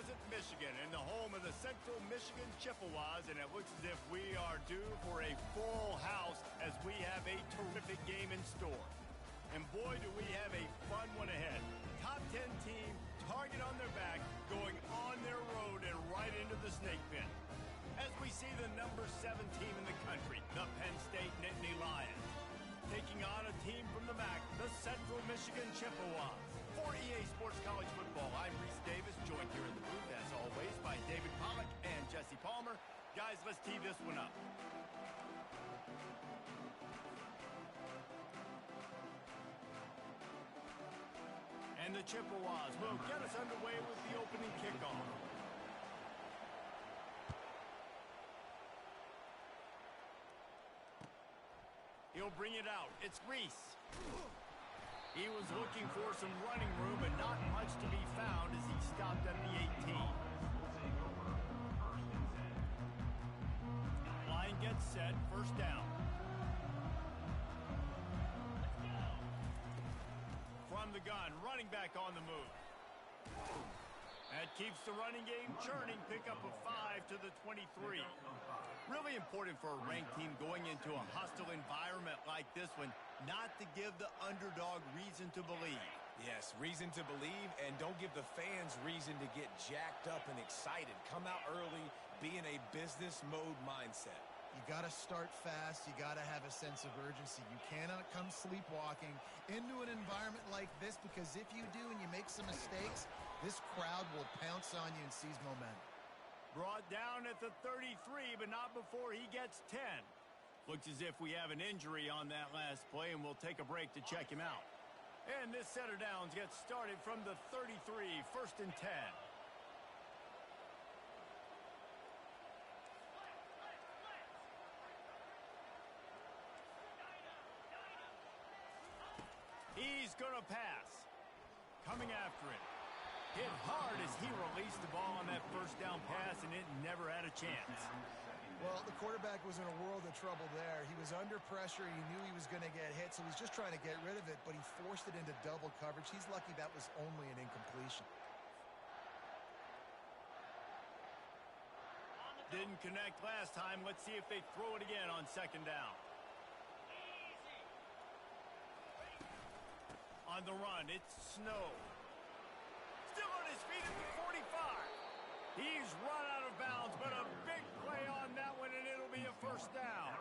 Pleasant, Michigan, in the home of the Central Michigan Chippewas, and it looks as if we are due for a full house as we have a terrific game in store. And boy, do we have a fun one ahead. Top 10 team, target on their back, going on their road and right into the snake pit. As we see the number 7 team in the country, the Penn State Nittany Lions, taking on a team from the MAC, the Central Michigan Chippewas. For EA Sports College Football, I'm Reese Davis, joined here in the booth, as always, by David Pollack and Jesse Palmer. Guys, let's tee this one up. And the Chippewas will get us underway with the opening kickoff. He'll bring it out. It's Reese. He was looking for some running room, but not much to be found as he stopped at the 18. Line gets set, first down. From the gun, running back on the move. That keeps the running game churning. Pick up a 5 to the 23. Really important for a ranked team going into a hostile environment like this one, not to give the underdog reason to believe. Yes, reason to believe, and don't give the fans reason to get jacked up and excited. Come out early, be in a business mode mindset. You got to start fast. You got to have a sense of urgency. You cannot come sleepwalking into an environment like this, because if you do and you make some mistakes, this crowd will pounce on you and seize momentum. Brought down at the 33, but not before he gets 10. Looks as if we have an injury on that last play, and we'll take a break to check him out. And this set of downs gets started from the 33, first and 10. He's going to pass. Coming after it. Hit hard as he released the ball on that first down pass, and it never had a chance. Well, the quarterback was in a world of trouble there. He was under pressure. He knew he was going to get hit, so he's just trying to get rid of it, but he forced it into double coverage. He's lucky that was only an incompletion. Didn't connect last time. Let's see if they throw it again on second down. On the run, it's Snow. Still on his feet at the 45. He's run out of bounds, but a big play on that one, and it'll be a first down.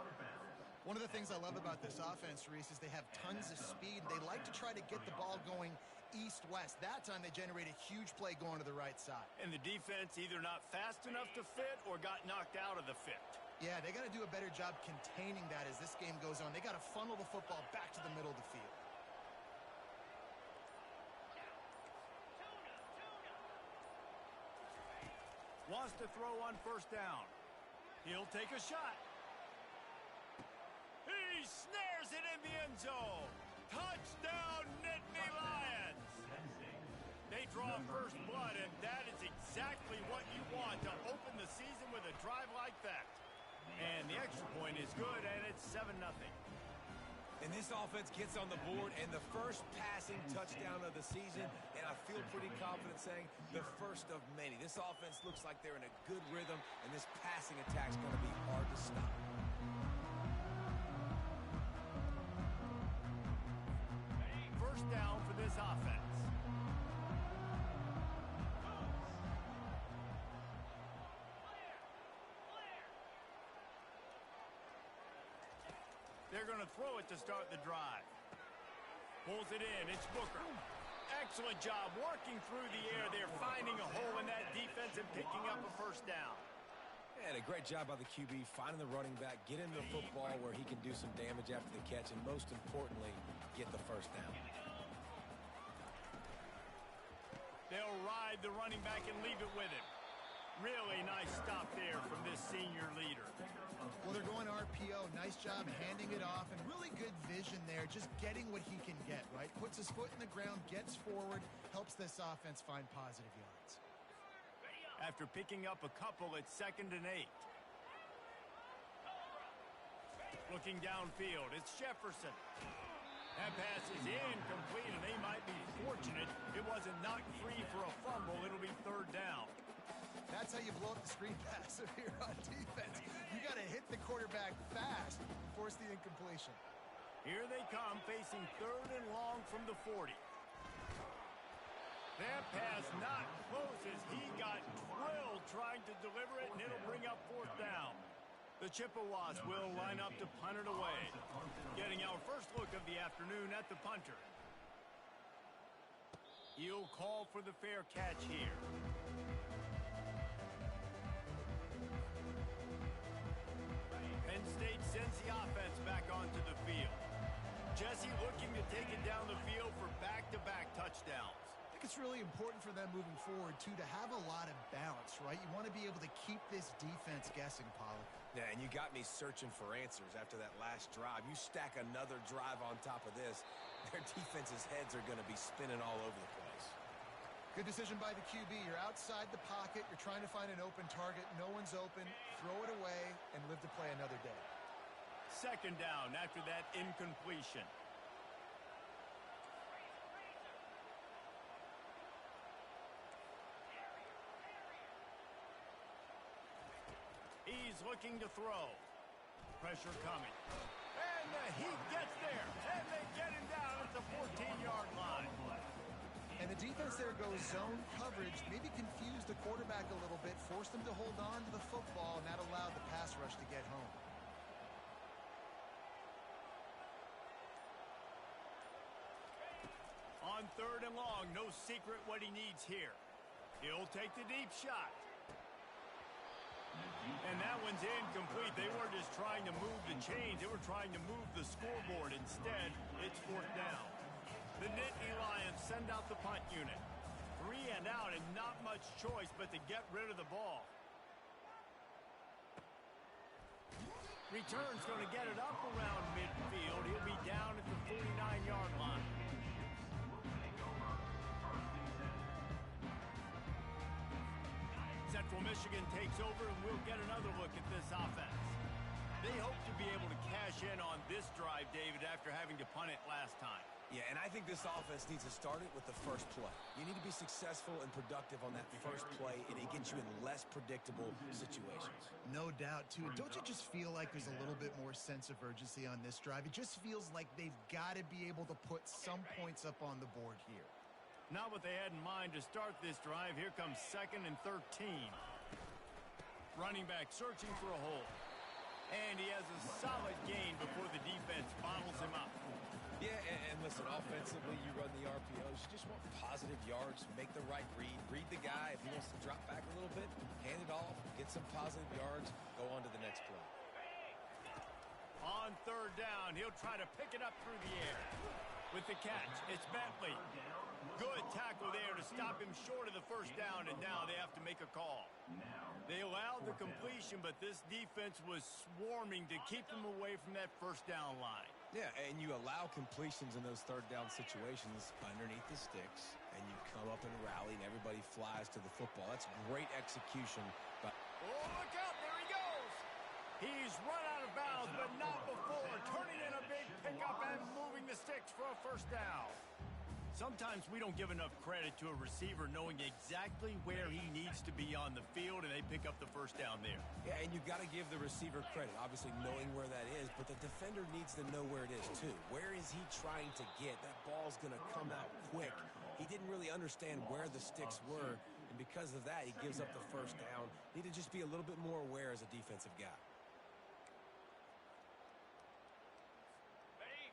One of the things I love about this offense, Reese, is they have tons of speed. They like to try to get the ball going east-west. That time they generate a huge play going to the right side. And the defense either not fast enough to fit or got knocked out of the fit. Yeah, they got to do a better job containing that as this game goes on. They got to funnel the football back to the middle of the field. Wants to throw on first down. He'll take a shot. He snares it in the end zone. Touchdown, Nittany Lions. They draw first blood, and that is exactly what you want to open the season with a drive like that. And the extra point is good, and it's 7-0. And this offense gets on the board, and the first passing touchdown of the season, and I feel pretty confident saying the first of many. This offense looks like they're in a good rhythm, and this passing attack's going to be hard to stop. First down for this offense. They're going to throw it to start the drive. Pulls it in. It's Booker. Excellent job working through the air. They're finding a hole in that defense and picking up a first down. And a great job by the QB, finding the running back, get him the football where he can do some damage after the catch, and most importantly, get the first down. They'll ride the running back and leave it with him. Really nice stop there from this senior leader. Well, they're going RPO. Nice job handing it off, and really good vision there, just getting what he can get, right? Puts his foot in the ground, gets forward, helps this offense find positive yards. After picking up a couple, it's 2nd and 8. Looking downfield, it's Jefferson. That pass is incomplete, and they might be fortunate it wasn't knocked free for a fumble. It'll be 3rd down. you blow up the screen pass here on defense. You got to hit the quarterback fast, force the incompletion. Here they come, facing 3rd and long from the 40. That pass not close as he got drilled trying to deliver it, and it'll bring up 4th down. The Chippewas will line up to punt it away. Getting our first look of the afternoon at the punter. He'll call for the fair catch here. Penn State sends the offense back onto the field. Jesse looking to take it down the field for back-to-back touchdowns. I think it's really important for them moving forward, too, to have a lot of balance, right? You want to be able to keep this defense guessing, Pollard. Yeah, and you got me searching for answers after that last drive. You stack another drive on top of this, their defense's heads are going to be spinning all over the place. Good decision by the QB. You're outside the pocket. You're trying to find an open target. No one's open. Throw it away and live to play another day. 2nd down after that incompletion. He's looking to throw. Pressure coming. And he gets there. And they get him down at the 14-yard line. And the defense there goes zone coverage, maybe confused the quarterback a little bit, forced him to hold on to the football, and that allowed the pass rush to get home. On 3rd and long, no secret what he needs here. He'll take the deep shot. And that one's incomplete. They weren't just trying to move the chains. They were trying to move the scoreboard. Instead, it's 4th down. The Nittany Lions send out the punt unit. 3 and out and not much choice but to get rid of the ball. Return's going to get it up around midfield. He'll be down at the 49-yard line. Central Michigan takes over, and we'll get another look at this offense. They hope to be able to cash in on this drive, David, after having to punt it last time. Yeah, and I think this offense needs to start it with the first play. You need to be successful and productive on that first play, and it gets you in less predictable situations. No doubt, too. Don't you just feel like there's a little bit more sense of urgency on this drive? It just feels like they've got to be able to put some points up on the board here. Not what they had in mind to start this drive. Here comes 2nd and 13. Running back searching for a hole. And he has a solid gain before the defense bottles him up. Yeah, and listen, offensively, you run the RPOs. You just want positive yards, make the right read. Read the guy. If he wants to drop back a little bit, hand it off, get some positive yards, go on to the next play. On 3rd down, he'll try to pick it up through the air. With the catch, it's Bentley. Good tackle there to stop him short of the 1st down, and now they have to make a call. They allowed the completion, but this defense was swarming to keep them away from that 1st down line. Yeah, and you allow completions in those 3rd down situations underneath the sticks, and you come up and rally, and everybody flies to the football. That's great execution. But oh, look out, there he goes. He's run out of bounds, but not before. Turning in a big pickup and moving the sticks for a 1st down. Sometimes we don't give enough credit to a receiver knowing exactly where he needs to be on the field, and they pick up the 1st down there. Yeah, and you've got to give the receiver credit, obviously knowing where that is, but the defender needs to know where it is too. Where is he trying to get? That ball's going to come out quick. He didn't really understand where the sticks were, and because of that, he gives up the 1st down. Need to just be a little bit more aware as a defensive guy.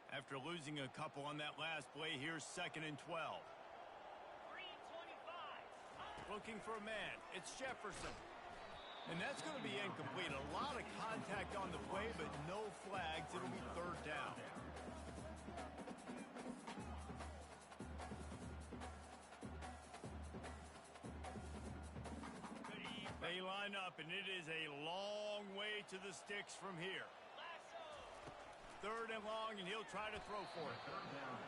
After losing a couple on that last play, here's 2nd and 12. 3:25. Looking for a man. It's Jefferson. And that's going to be incomplete. A lot of contact on the play, but no flags. It'll be 3rd down. They line up, and it is a long way to the sticks from here. 3rd and long, and he'll try to throw for it.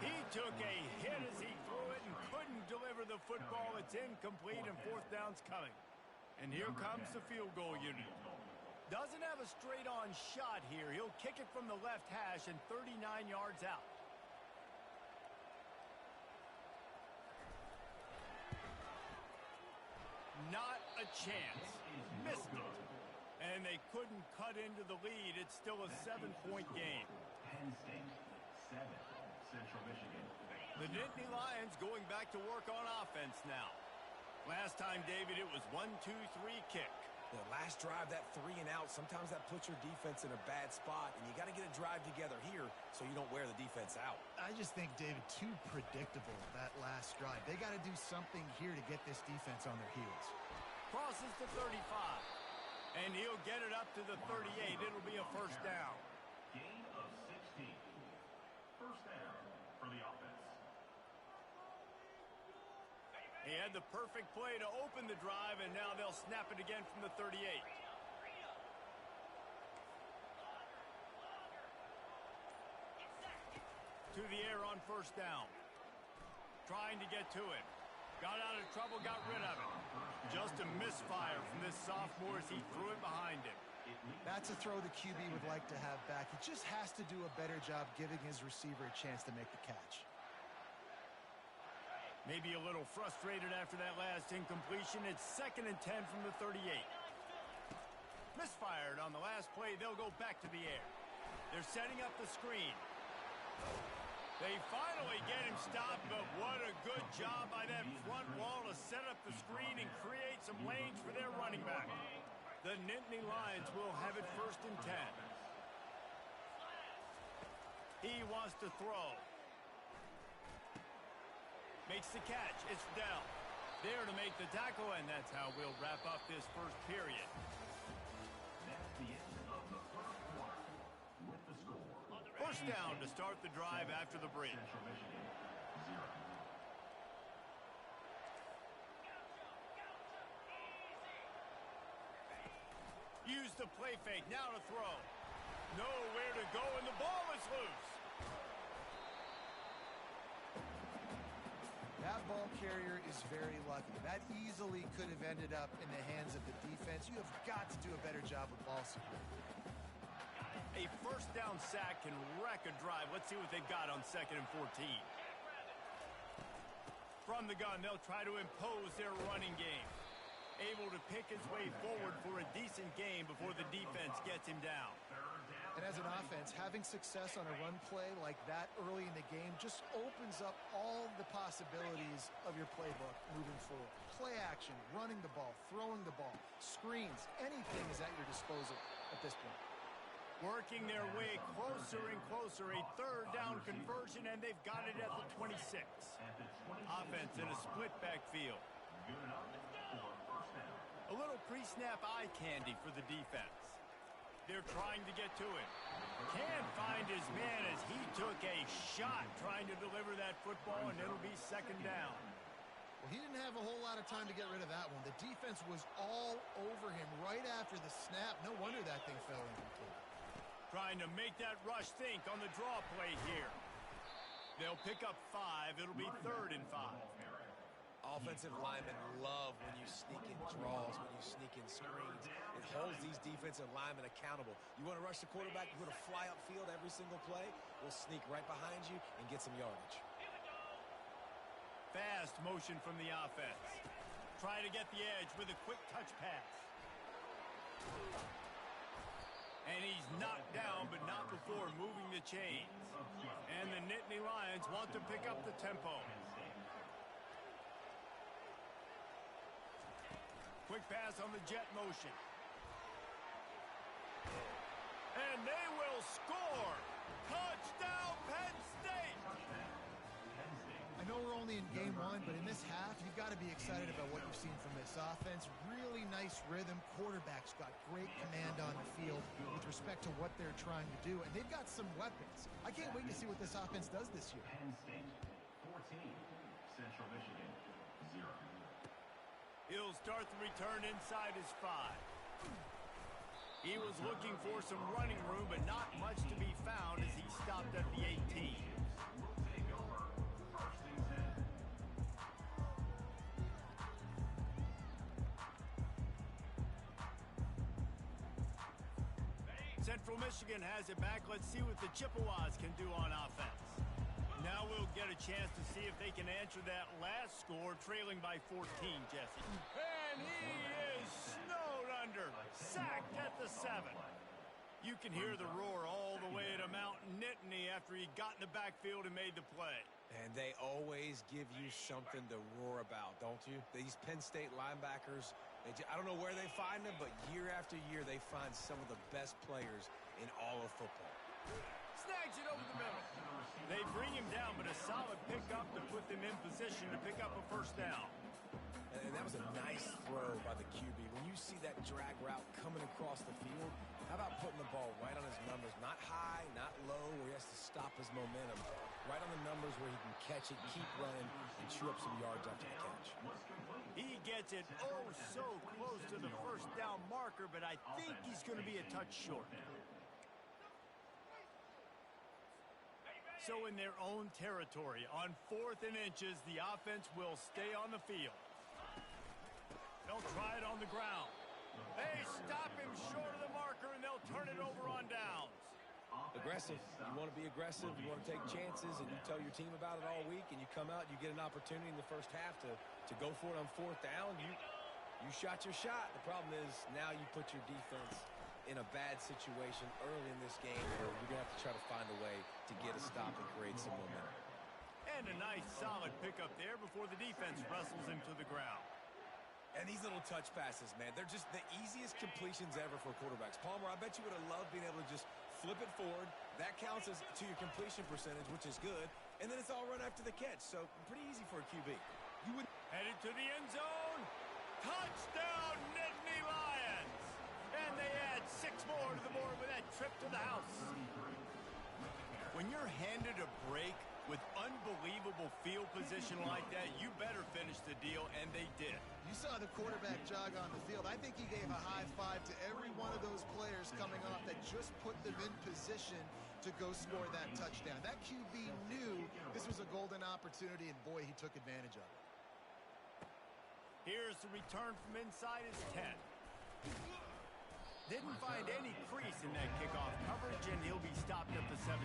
He took a hit as he threw it and couldn't deliver the football. It's incomplete, and 4th down's coming. And here comes the field goal unit. Doesn't have a straight-on shot here. He'll kick it from the left hash and 39 yards out. Not a chance. Missed it. And they couldn't cut into the lead. It's still a 7-point game. Penn State, 7, Central Michigan. The Nittany Lions going back to work on offense now. Last time, David, it was 1-2-3 kick. The last drive, that 3 and out, sometimes that puts your defense in a bad spot, and you got to get a drive together here so you don't wear the defense out. I just think, David, too predictable, that last drive. They got to do something here to get this defense on their heels. Crosses to 35, and he'll get it up to the 38. It'll be a first down. Gain of 16. First down for the offense. He had the perfect play to open the drive, and now they'll snap it again from the 38. To the air on first down. Trying to get to it. Got out of trouble, got rid of it. Just a misfire from this sophomore as he threw it behind him. That's a throw the QB would like to have back. He just has to do a better job giving his receiver a chance to make the catch. Maybe a little frustrated after that last incompletion. It's 2nd and 10 from the 38. Misfired on the last play. They'll go back to the air. They're setting up the screen. They finally get him stopped, but what a good job by that front wall to set up the screen and create some lanes for their running back. The Nittany Lions will have it 1st and 10. He wants to throw. Makes the catch. It's Dell. There to make the tackle, and that's how we'll wrap up this first period. That's the end of the first quarter with the score. First down to start the drive after the break. Central Michigan, 0. Use the play fake. Now to throw. Nowhere to go, and the ball is loose. That ball carrier is very lucky. That easily could have ended up in the hands of the defense. You have got to do a better job with ball security. A first down sack can wreck a drive. Let's see what they've got on 2nd and 14. From the gun, they'll try to impose their running game. Able to pick his way forward for a decent game before the defense gets him down. And as an offense, having success on a run play like that early in the game just opens up all the possibilities of your playbook moving forward. Play action, running the ball, throwing the ball, screens, anything is at your disposal at this point. Working their way closer and closer, a 3rd down conversion, and they've got it at the 26. Offense in a split backfield. A little pre-snap eye candy for the defense. They're trying to get to it. Can't find his man as he took a shot trying to deliver that football, and it'll be 2nd down. Well, he didn't have a whole lot of time to get rid of that one. The defense was all over him right after the snap. No wonder that thing fell incomplete. Trying to make that rush think on the draw play here. They'll pick up 5. It'll be 3rd and 5. Offensive linemen love when you sneak in draws, when you sneak in screens. It holds these defensive linemen accountable. You want to rush the quarterback, you want to fly upfield every single play, we'll sneak right behind you and get some yardage. Fast motion from the offense. Try to get the edge with a quick touch pass. And he's knocked down, but not before moving the chains. And the Nittany Lions want to pick up the tempo. Quick pass on the jet motion. And they will score. Touchdown, Penn State. I know we're only in game 1, but in this half, you've got to be excited about what you've seen from this offense. Really nice rhythm. Quarterback's got great command on the field with respect to what they're trying to do. And they've got some weapons. I can't wait to see what this offense does this year. Penn State, 14, Central Michigan, 0. He'll start the return inside his 5. He was looking for some running room, but not much to be found as he stopped at the 18. Will take over 1st and 10. Central Michigan has it back. Let's see what the Chippewas can do on offense. Now we'll get a chance to see if they can answer that last score, trailing by 14, Jesse. And he is 7. You can hear the roar all the way to Mount Nittany after he got in the backfield and made the play. And they always give you something to roar about, don't you? These Penn State linebackers, I don't know where they find them, but year after year they find some of the best players in all of football. Snags it over the middle. They bring him down, but a solid pickup to put them in position to pick up a first down. And that was a nice throw by the QB. When you see that drag route coming across the field, how about putting the ball right on his numbers? Not high, not low, where he has to stop his momentum. Right on the numbers where he can catch it, keep running, and chew up some yards after the catch. He gets it so close to the first down marker, but I think he's going to be a touch short. So in their own territory, on 4th and inches, the offense will stay on the field. They'll try it on the ground. They stop him short of the marker, and they'll turn it over on downs. Aggressive. You want to be aggressive. You want to take chances, and you tell your team about it all week, and you come out, you get an opportunity in the first half to go for it on 4th down. You shot your shot. The problem is now you put your defense in a bad situation early in this game where you're going to have to try to find a way to get a stop and create some momentum. And a nice solid pickup there before the defense wrestles him to the ground. And these little touch passes, man, they're just the easiest completions ever for quarterbacks. Palmer, I bet you would have loved being able to just flip it forward. That counts as to your completion percentage, which is good. And then it's all run after the catch. So pretty easy for a QB. You would headed to the end zone. Touchdown, Nittany Lions. And they add 6 more to the board with that trip to the house. When you're handed a break with unbelievable field position like that, you better finish the deal, and they did. You saw the quarterback jog on the field. I think he gave a high five to every one of those players coming off that just put them in position to go score that touchdown. That QB knew this was a golden opportunity, and boy, he took advantage of it. Here's the return from inside his 10. Didn't find any crease in that kickoff coverage, and he'll be stopped at the 17.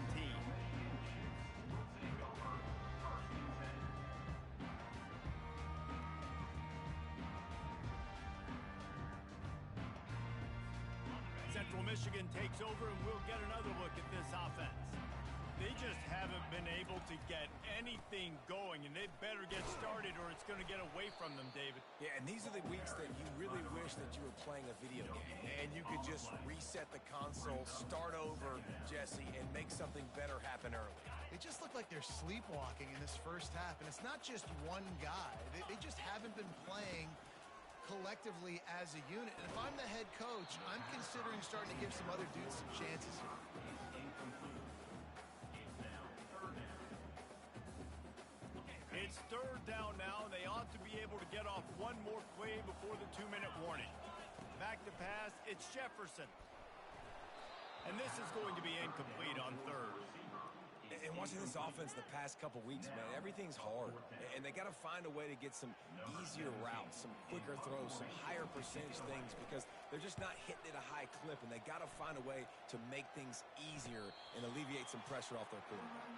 Central Michigan takes over, and we'll get another look at this offense. They just haven't been able to get anything going, and they better get started or it's going to get away from them, David. Yeah, and these are the weeks that you really wish that you were playing a video game and you could just reset the console, start over, Jesse, and make something better happen early. They just look like they're sleepwalking in this first half, and it's not just one guy. They just haven't been playing collectively as a unit. And if I'm the head coach, I'm considering starting to give some other dudes some chances here. It's 3rd down now, and they ought to be able to get off one more play before the 2-minute warning. Back to pass, it's Jefferson. And this is going to be incomplete on 3rd. And watching this offense the past couple weeks, man, everything's hard. And they got to find a way to get some easier routes, some quicker throws, some higher percentage things because they're just not hitting at a high clip. And they got to find a way to make things easier and alleviate some pressure off their quarterback.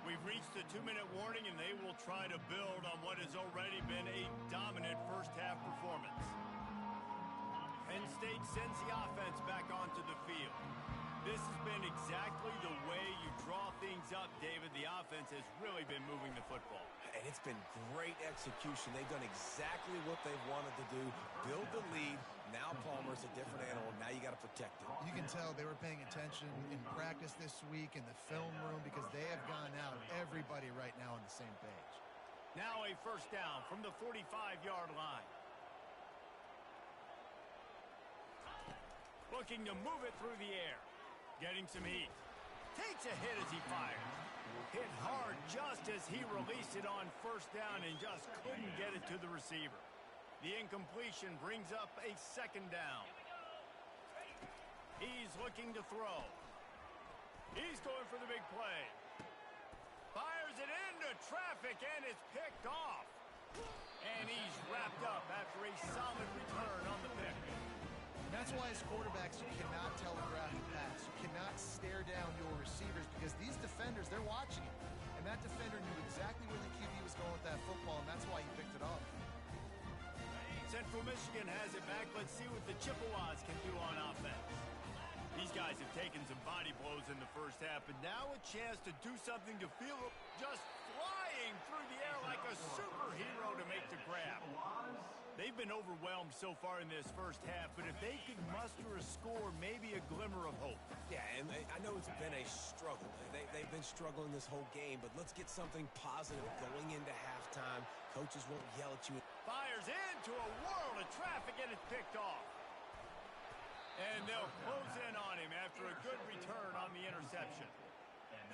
We've reached the 2-minute warning, and they will try to build on what has already been a dominant first-half performance. Penn State sends the offense back onto the field. This has been exactly the way you draw things up, David. The offense has really been moving the football. And it's been great execution. They've done exactly what they've wanted to do. Build the lead. Now Palmer's a different animal. Now you got to protect it. You can tell they were paying attention in practice this week in the film room because they have gone out, everybody right now on the same page. Now a first down from the 45-yard line. Looking to move it through the air. Getting some heat. Takes a hit as he fires. Hit hard just as he released it on first down and just couldn't get it to the receiver. The incompletion brings up a 2nd down. He's looking to throw. He's going for the big play. Fires it into traffic and it's picked off. And he's wrapped up after a solid return on the pick. And that's why as quarterbacks, you cannot telegraph the pass. You cannot stare down your receivers because these defenders, they're watching it. And that defender knew exactly where the QB was going with that football, and that's why he picked it off. Central Michigan has it back. Let's see what the Chippewas can do on offense. These guys have taken some body blows in the first half, but now a chance to do something to feel just flying through the air like a superhero to make the grab. They've been overwhelmed so far in this first half, but if they could muster a score, maybe a glimmer of hope. Yeah, and I know it's been a struggle. They've been struggling this whole game, but let's get something positive going into halftime. Coaches won't yell at you. Fires into a world of traffic, and it's picked off. And they'll close in on him after a good return on the interception.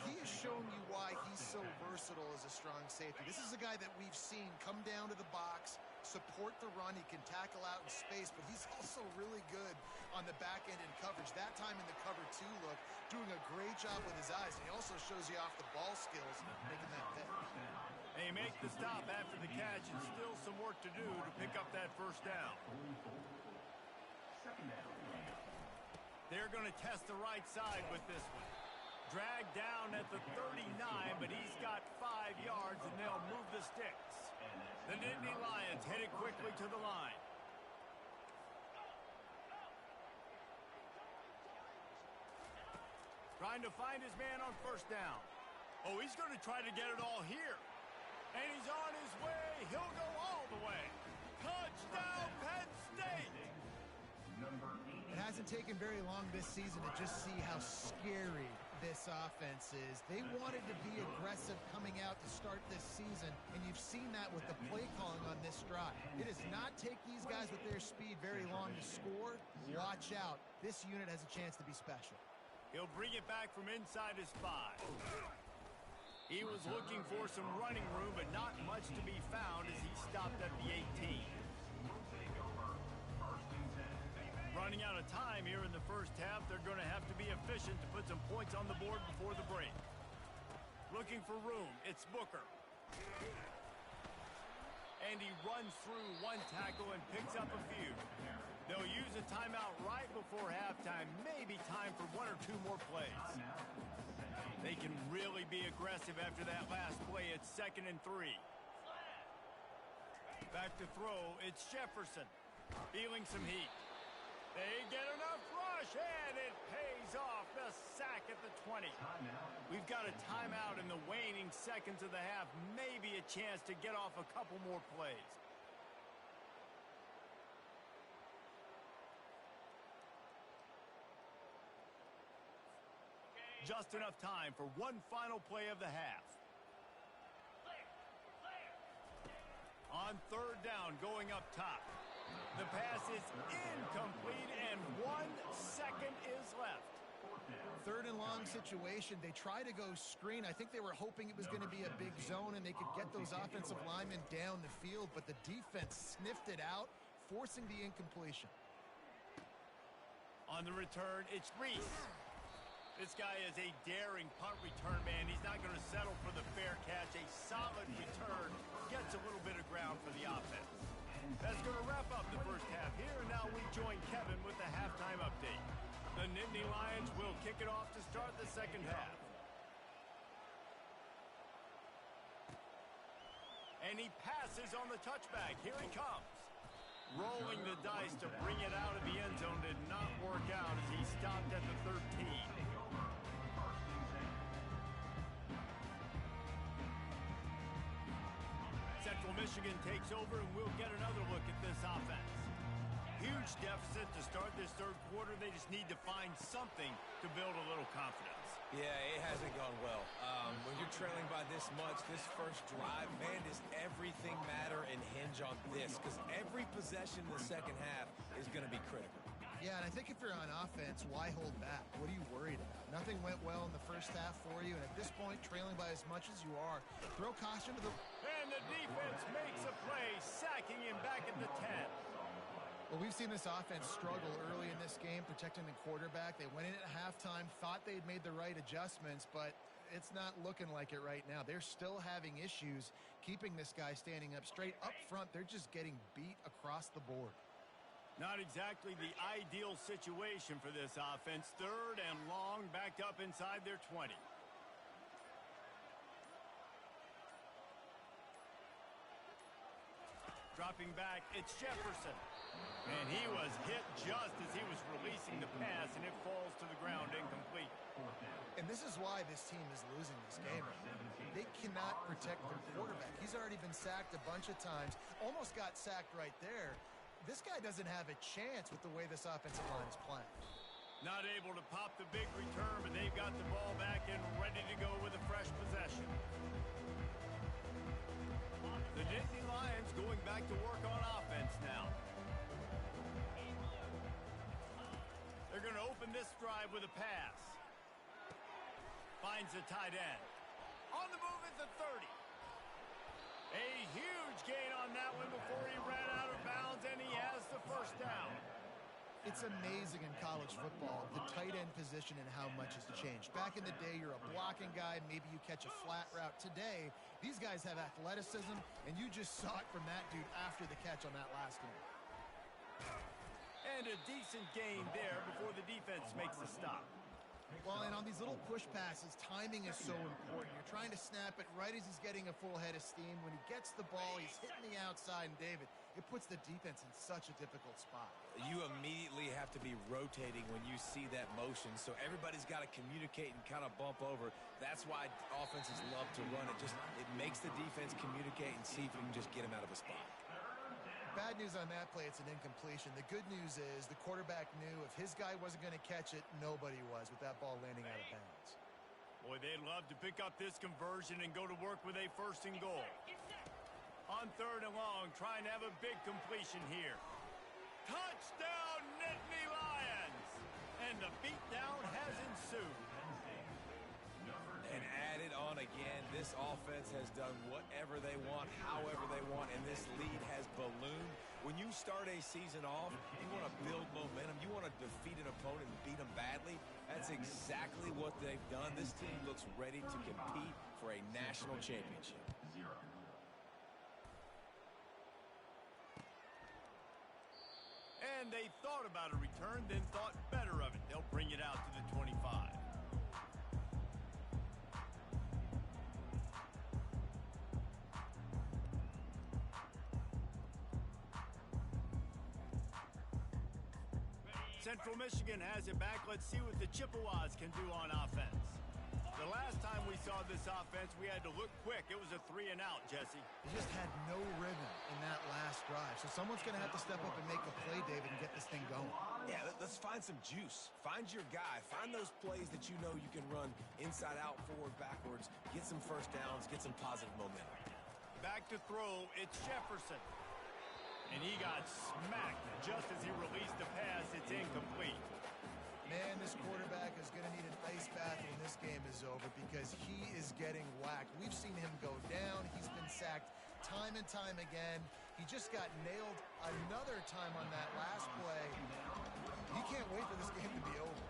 He has shown you why he's so versatile as a strong safety. This is a guy that we've seen come down to the box, support the run. He can tackle out in space, but he's also really good on the back end in coverage. That time in the cover two look, doing a great job with his eyes. And he also shows you off the ball skills, making that pick. They make the stop after the catch, and still some work to do to pick up that first down. They're going to test the right side with this one. Dragged down at the 39, but he's got 5 yards, and they'll move the sticks. The Nittany Lions headed quickly to the line. Trying to find his man on first down. Oh, he's going to try to get it all here. And he's on his way. He'll go all the way. Touchdown, Penn State! It hasn't taken very long this season to just see how scary this offense is. They wanted to be aggressive coming out to start this season, and you've seen that with the play calling on this drive. It does not take these guys with their speed very long to score. Watch out. This unit has a chance to be special. He'll bring it back from inside his 5. He was looking for some running room, but not much to be found as he stopped at the 18. Running out of time here in the first half, they're going to have to be efficient to put some points on the board before the break. Looking for room, it's Booker. And he runs through one tackle and picks up a few. They'll use a timeout right before halftime, maybe time for 1 or 2 more plays. They can really be aggressive after that last play. It's 2nd and 3. Back to throw, it's Jefferson. Feeling some heat. They get enough rush, and it pays off. The sack at the 20. We've got a timeout in the waning seconds of the half. Maybe a chance to get off a couple more plays. Just enough time for one final play of the half. On 3rd down, going up top. The pass is incomplete, and 1 second is left. 3rd and long situation. They try to go screen. I think they were hoping it was going to be a big zone and they could get those offensive linemen down the field, but the defense sniffed it out, forcing the incompletion. On the return, it's Reese. This guy is a daring punt return man. He's not going to settle for the fair catch. A solid return gets a little bit of ground for the offense. That's going to wrap up the first half here, and now we join Kevin with the halftime update. The Nittany Lions will kick it off to start the second half. And he passes on the touchback. Here he comes. Rolling the dice to bring it out of the end zone did not work out as he stopped at the 13. Central Michigan takes over, and we'll get another look at this offense. Huge deficit to start this 3rd quarter. They just need to find something to build a little confidence. Yeah, it hasn't gone well. When you're trailing by this much, this first drive, man, does everything matter and hinge on this? Because every possession in the second half is going to be critical. Yeah, and I think if you're on offense, why hold back? What are you worried about? Nothing went well in the first half for you, and at this point, trailing by as much as you are, throw caution to the... And the defense makes a play, sacking him back at the 10. Well, we've seen this offense struggle early in this game, protecting the quarterback. They went in at halftime, thought they'd made the right adjustments, but it's not looking like it right now. They're still having issues keeping this guy standing up straight. Up front, they're just getting beat across the board. Not exactly the ideal situation for this offense. 3rd and long, backed up inside their 20. Dropping back, it's Jefferson. And he was hit just as he was releasing the pass, and it falls to the ground incomplete. And this is why this team is losing this game right now. They cannot protect their quarterback. He's already been sacked a bunch of times, almost got sacked right there. This guy doesn't have a chance with the way this offensive line is playing. Not able to pop the big return, but they've got the ball back and ready to go with a fresh possession. The Nittany Lions going back to work on offense now. They're going to open this drive with a pass. Finds the tight end. On the move at the 30. A huge gain on that one before he ran out of bounds, and he has the first down. It's amazing in college football, the tight end position and how much has changed. Back in the day, you're a blocking guy, maybe you catch a flat route. Today, these guys have athleticism, and you just saw it from that dude after the catch on that last one. And a decent gain there before the defense makes the stop. Well, and on these little push passes, timing is so important. You're trying to snap it right as he's getting a full head of steam. When he gets the ball, he's hitting the outside, and David, it puts the defense in such a difficult spot. You immediately have to be rotating when you see that motion, so everybody's got to communicate and kind of bump over. That's why offenses love to run it. It makes the defense communicate and see if you can just get him out of a spot. Bad news on that play, it's an incompletion. The good news is the quarterback knew if his guy wasn't going to catch it, nobody was with that ball landing out of bounds. Boy, they'd love to pick up this conversion and go to work with a first and goal. On 3rd and long, trying to have a big completion here. Touchdown, Nittany Lions! And the beatdown has ensued. And added on again, this offense has done whatever they want, however they want, and this lead has ballooned. When you start a season off, you want to build momentum. You want to defeat an opponent and beat them badly. That's exactly what they've done. This team looks ready to compete for a national championship. And they thought about a return, then thought better of it. They'll bring it out to the 25. Central Michigan has it back. Let's see what the Chippewas can do on offense. The last time we saw this offense, we had to look quick. It was a 3-and-out, Jesse. He just had no rhythm in that last drive. So someone's going to have to step up and make a play, David, and get this thing going. Yeah, let's find some juice. Find your guy. Find those plays that you know you can run inside out, forward, backwards. Get some first downs. Get some positive momentum. Back to throw. It's Jefferson. And he got smacked just as he released the pass. It's incomplete. Man, this quarterback is going to need an ice bath when this game is over because he is getting whacked. We've seen him go down. He's been sacked time and time again. He just got nailed another time on that last play. He can't wait for this game to be over.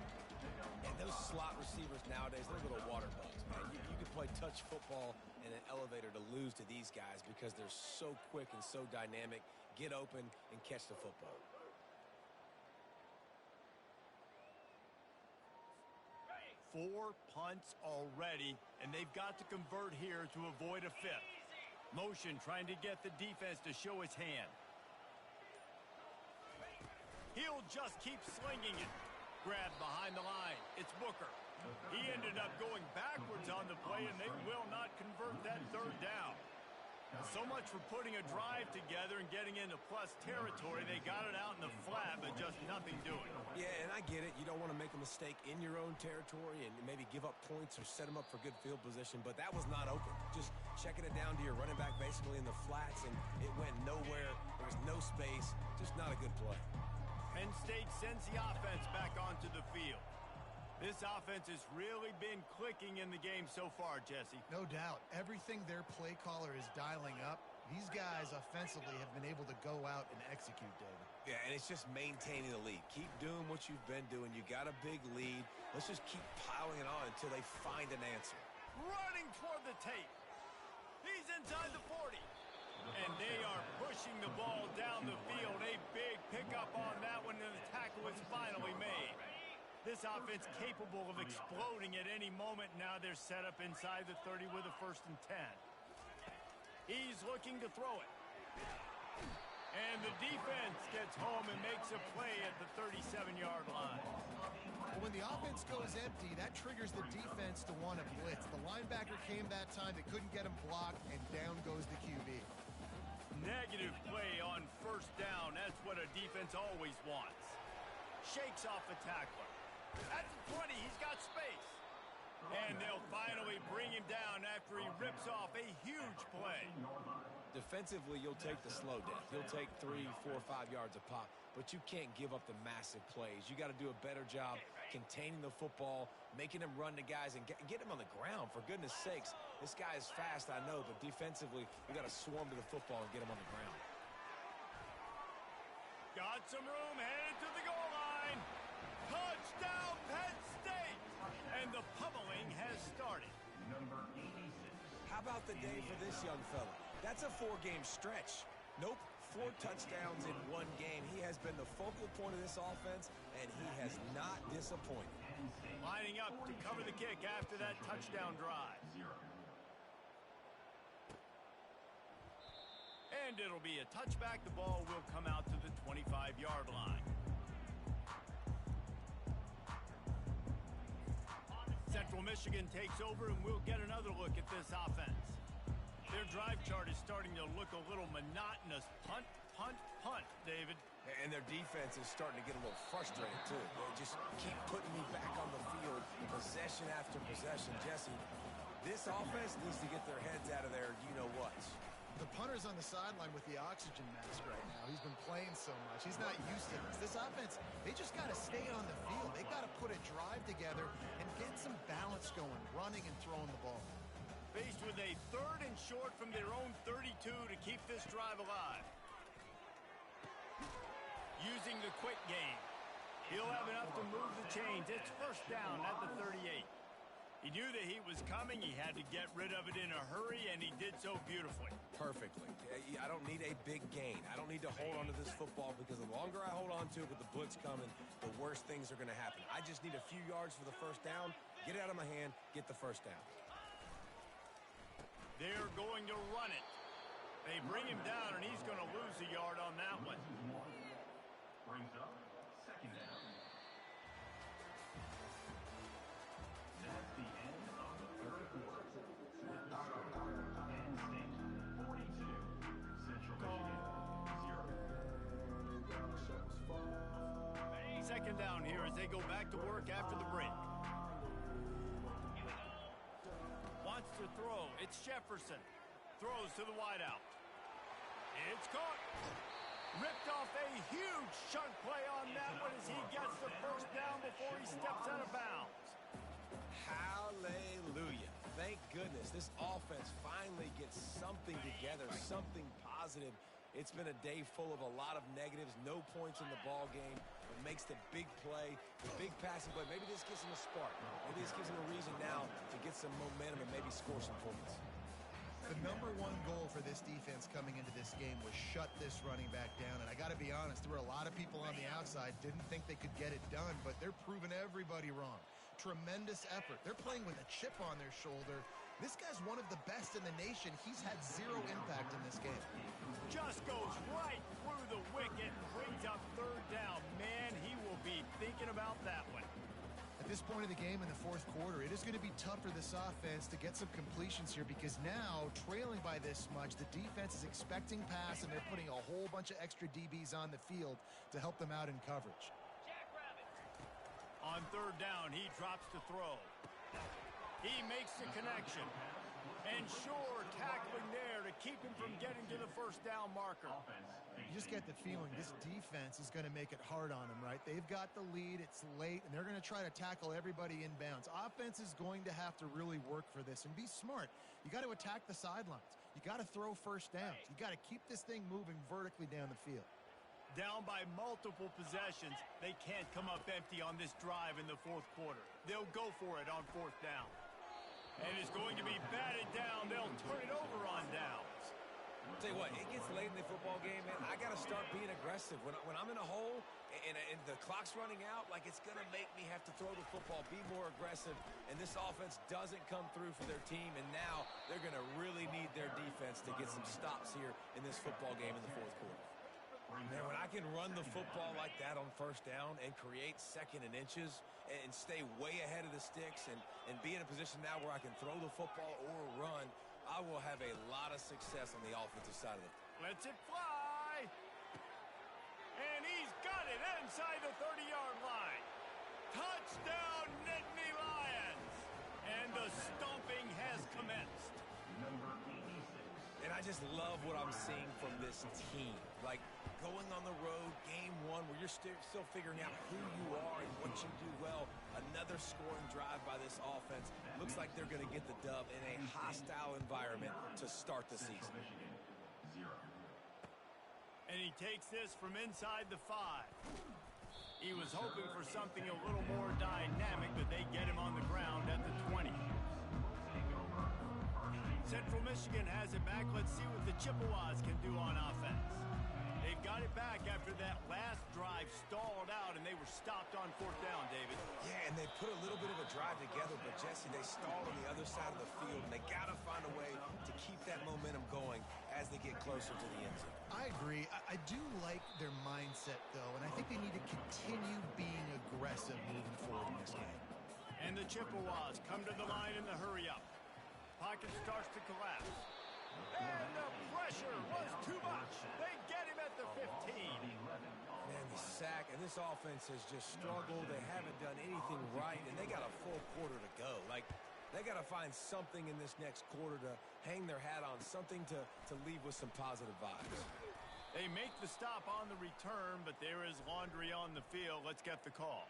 And those slot receivers nowadays, they're little water bugs, man. You can play touch football in an elevator to lose to these guys because they're so quick and so dynamic. Get open and catch the football. Four punts already, and they've got to convert here to avoid a fifth. Motion trying to get the defense to show his hand. He'll just keep slinging it. Grabbed behind the line. It's Booker. He ended up going backwards on the play, and they will not convert that 3rd down. So much for putting a drive together and getting into plus territory. They got it out in the flat, but just nothing doing. Yeah, and I get it. You don't want to make a mistake in your own territory and maybe give up points or set them up for good field position, but that was not open. Just checking it down to your running back basically in the flats, and it went nowhere. There was no space. Just not a good play. Penn State sends the offense back onto the field. This offense has really been clicking in the game so far, Jesse. No doubt. Everything their play caller is dialing up, these guys offensively have been able to go out and execute, David. Yeah, and it's just maintaining the lead. Keep doing what you've been doing. You got a big lead. Let's just keep piling it on until they find an answer. Running toward the tape. He's inside the 40. And they are pushing the ball down the field. A big pickup on that one, and the tackle is finally made. This offense capable of exploding at any moment. Now they're set up inside the 30 with a 1st and 10. He's looking to throw it. And the defense gets home and makes a play at the 37-yard line. Well, when the offense goes empty, that triggers the defense to want to blitz. The linebacker came that time. They couldn't get him blocked, and down goes the QB. Negative play on first down. That's what a defense always wants. Shakes off the tackler. At the 20, he's got space. And they'll finally bring him down after he rips off a huge play. Defensively, you'll take the slow death. You'll take 3, 4, 5 yards a pop, but you can't give up the massive plays. You got to do a better job containing the football, making him run to guys, and get him on the ground, for goodness sakes. This guy is fast, I know, but defensively, we got to swarm to the football and get him on the ground. Got some room, headed to the goal line. Touchdown, Penn State! And the pummeling has started. Number 86. How about the day for this young fella? That's a 4-game stretch. Nope, 4 touchdowns in 1 game. He has been the focal point of this offense, and he has not disappointed. Lining up to cover the kick after that touchdown drive. And it'll be a touchback. The ball will come out to the 25-yard line. Central Michigan takes over, and we'll get another look at this offense. Their drive chart is starting to look a little monotonous. Punt, punt, punt, David. And their defense is starting to get a little frustrated, too. They just keep putting me back on the field, possession after possession. Jesse, this offense needs to get their heads out of there, you-know-what. The punter's on the sideline with the oxygen mask right now. He's been playing so much. He's not used to this. This offense, they just got to stay on the field. They got to put a drive together and get some balance going, running and throwing the ball. Faced with a 3rd and short from their own 32 to keep this drive alive. Using the quick game. He'll have enough to move the chains. It's first down at the 38. He knew the heat was coming. He had to get rid of it in a hurry, and he did so beautifully. Perfectly. I don't need a big gain. I don't need to hold on to this football, because the longer I hold on to it with the blitz coming, the worse things are going to happen. I just need a few yards for the first down, get it out of my hand, get the first down. They're going to run it. They bring him down, and he's going to lose a yard on that one. Brings up second down. That's the end of the third quarter. With the score, Penn State 42, Central Michigan 0. Second down here as they go back to work after the break. Wants to throw. It's Jefferson. Throws to the wideout. It's caught. Ripped off a huge chunk play on that one as he gets the first down before he steps out of bounds. Hallelujah. Thank goodness this offense finally gets something together, something positive. It's been a day full of a lot of negatives, no points in the ball game. It makes the big play, the big passing play. Maybe this gives him a spark. Maybe this gives him a reason now to get some momentum and maybe score some points. The number 1 goal for this defense coming into this game was shut this running back down. And I got to be honest, there were a lot of people on the outside didn't think they could get it done, but they're proving everybody wrong. Tremendous effort. They're playing with a chip on their shoulder. This guy's one of the best in the nation. He's had 0 impact in this game. Just goes right through the wicket and brings up 3rd down. Man, he will be thinking about that one. At this point of the game in the 4th quarter, it is going to be tough for this offense to get some completions here, because now, trailing by this much, the defense is expecting pass, and they're putting a whole bunch of extra DBs on the field to help them out in coverage. On 3rd down, he drops to throw. He makes the connection. And sure, tackling there to keep him from getting to the first down marker. You just get the feeling this defense is going to make it hard on them, right? They've got the lead, it's late, and they're going to try to tackle everybody inbounds. Offense is going to have to really work for this and be smart. You got to attack the sidelines. You got to throw first downs. You got to keep this thing moving vertically down the field. Down by multiple possessions, they can't come up empty on this drive in the 4th quarter. They'll go for it on 4th down. And it's going to be batted down. They'll turn it over on downs. Tell you what, it gets late in the football game, man. I got to start being aggressive. When I'm in a hole and the clock's running out, like it's going to make me have to throw the football, be more aggressive. And this offense doesn't come through for their team, and now they're going to really need their defense to get some stops here in this football game in the fourth quarter. Man, when I can run the football like that on first down and create second and inches and stay way ahead of the sticks and be in a position now where I can throw the football or run, I will have a lot of success on the offensive side of it. Lets it fly. And he's got it inside the 30-yard line. Touchdown, Nittany Lions. And the stomping has commenced. Number 86. And I just love what I'm seeing from this team. Like going on the road, game one, where you're still figuring out who you are and what you do well. Another scoring drive by this offense. Looks like they're going to get the dub in a hostile environment to start the season. Michigan, 0. And he takes this from inside the 5. He was hoping for something a little more dynamic, but they get him on the ground at the 20. Central Michigan has it back. Let's see what the Chippewas can do on offense. They've got it back after that last drive stalled out, and they were stopped on fourth down, David. Yeah, and they put a little bit of a drive together, but, Jesse, they stalled on the other side of the field, and they got to find a way to keep that momentum going as they get closer to the end zone. I agree. I do like their mindset, though, and I think they need to continue being aggressive moving forward in this game. And the Chippewas come to the line in the hurry-up. Pocket starts to collapse. And the pressure was too much. They get him at the 15. Man, the sack, and this offense has just struggled. They haven't done anything right, and they got a full quarter to go. Like, they got to find something in this next quarter to hang their hat on, something to leave with some positive vibes. They make the stop on the return, but there is laundry on the field. Let's get the call.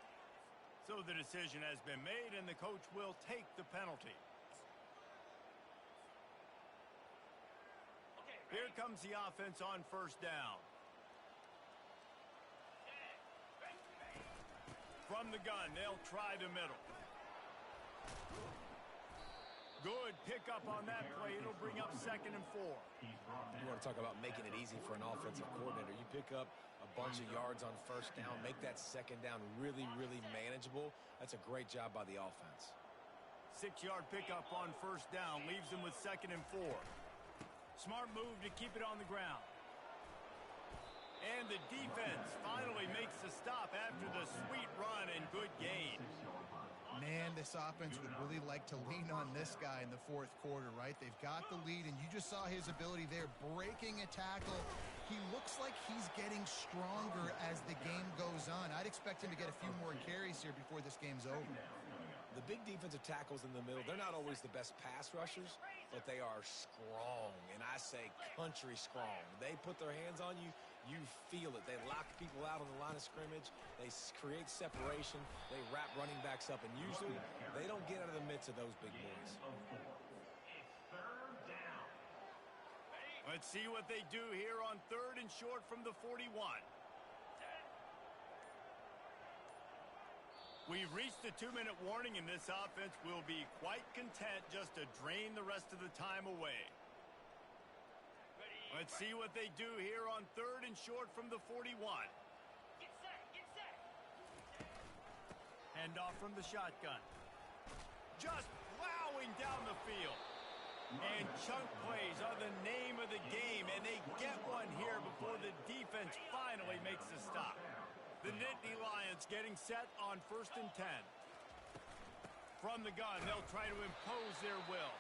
So the decision has been made, and the coach will take the penalty. Here comes the offense on first down. From the gun, they'll try the middle. Good pickup on that play. It'll bring up 2nd and 4. You want to talk about making it easy for an offensive coordinator. You pick up a bunch of yards on first down, make that second down really, really manageable. That's a great job by the offense. 6-yard pickup on first down leaves them with 2nd and 4. Smart move to keep it on the ground. And the defense finally makes the stop after the sweet run and good gain. Man, this offense would really like to lean on this guy in the fourth quarter, right? They've got the lead, and you just saw his ability there, breaking a tackle. He looks like he's getting stronger as the game goes on. I'd expect him to get a few more carries here before this game's over. The big defensive tackles in the middle, they're not always the best pass rushers, but they are strong, and I say country strong. They put their hands on you, you feel it. They lock people out on the line of scrimmage. They create separation. They wrap running backs up, and usually they don't get out of the midst of those big boys. Let's see what they do here on 3rd and short from the 41. We've reached the 2-minute warning, and this offense will be quite content just to drain the rest of the time away. Let's see what they do here on 3rd and short from the 41. Get set. Hand off from the shotgun. Just plowing down the field. And chunk plays are the name of the game, and they get one here before the defense finally makes the stop. The Nittany Lions getting set on 1st and 10. From the gun, they'll try to impose their will.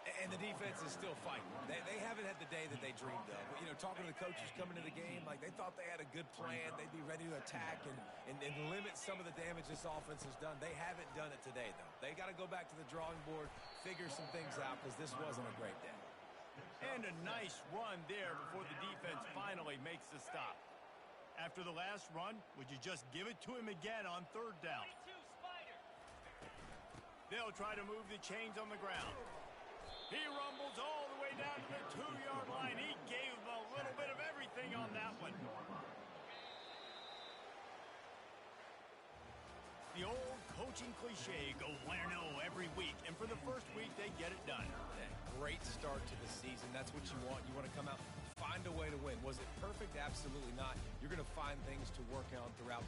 And the defense is still fighting. They haven't had the day that they dreamed of. You know, talking to the coaches coming to the game, like they thought they had a good plan. They'd be ready to attack and limit some of the damage this offense has done. They haven't done it today, though. They got to go back to the drawing board, figure some things out, because this wasn't a great day. And a nice run there before the defense finally makes the stop. After the last run, would you just give it to him again on 3rd down? They'll try to move the chains on the ground. He rumbles all the way down to the 2-yard line. He gave them a little bit of everything on that one. The old coach coaching cliche, go 1-0 every week. And for the first week, they get it done. Yeah, great start to the season. That's what you want. You want to come out, find a way to win. Was it perfect? Absolutely not. You're going to find things to work on throughout